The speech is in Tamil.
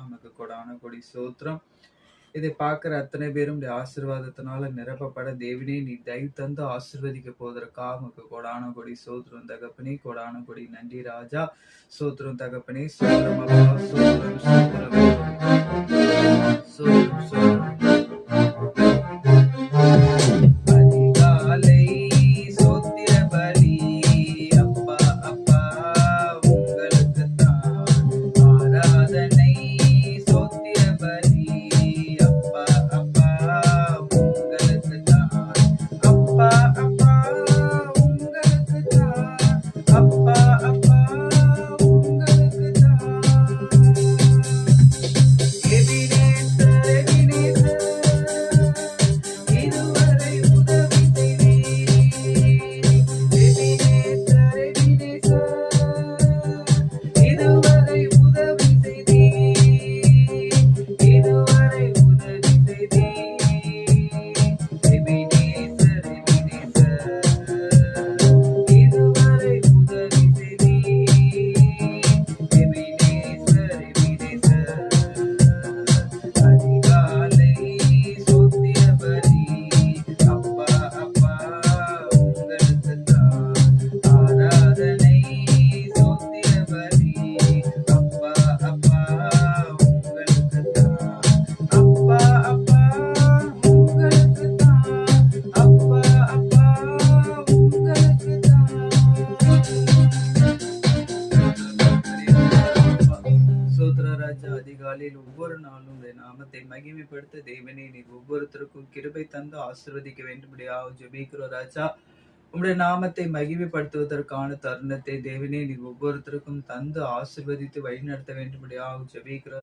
உமக்கு கொடான கொடி சோத்திரம். இதை பார்க்கிற அத்தனை பேரும் ஆசீர்வாதத்தினால நிரப்பப்பட தேவனே நீ தயவு தந்து ஆசீர்வதிக்க போவதற்காக உமக்கு கொடான கொடி சோத்திரம் தகப்பனே. கொடான கொடி நன்றி ராஜா. சோத்திரம் தகப்பனே. சோத்திரம் அப்பா. சோத்திரம் சோத்திரம் சோத்திரம் சோத்திரம். அதிகாலை சோத்திர பலி அப்பா அப்பா உங்களுக்குத்தான் ஆராதனை. சோத்திர பலி அப்பா அப்பா உங்களுக்குத்தான். அப்பா அப்பா உங்களுக்குத்தான். அப்பா அப்பா உங்களுக்குத்தான். எபினேசர் எபினேசர் இதுவரை உதவி செய்தீர். எபினேசர் எபினேசர் இதுவரை உதவி செய்தீர். இதுவரை உதவி செய்தீர். எபினேசர் எபினேசர் இதுவரை உதவி செய்தீர். எபினேசர் எபினேசர் அதிகாலை சோத்திர பலி அப்பா அப்பா உங்களுக்குத்தான் ஆராதனை. சோத்திர பலி அப்பா அப்பா உங்களுக்குத்தான். அப்பா அப்பா உங்களுக்குத்தான். அப்பா அப்பா உங்களுக்குத்தான். சோத்திர ராஜா. அதிகாலையில் ஒவ்வொரு நாளும் உடைய நாமத்தை மகிமைப்படுத்த தேவனே நீர் ஒவ்வொருத்தருக்கும் கிருபை தந்து ஆசீர்வதிக்க வேண்டும்படியாக ஜெபிக்கிறோம் ராஜா. உம்முடைய நாமத்தை மகிமைப்படுத்துவதற்கான தருணத்தை தேவனே நீர் ஒவ்வொருத்தருக்கும் தந்து ஆசீர்வதித்து வழிநடத்த வேண்டும்படியாக ஜெபிக்கிறோம்.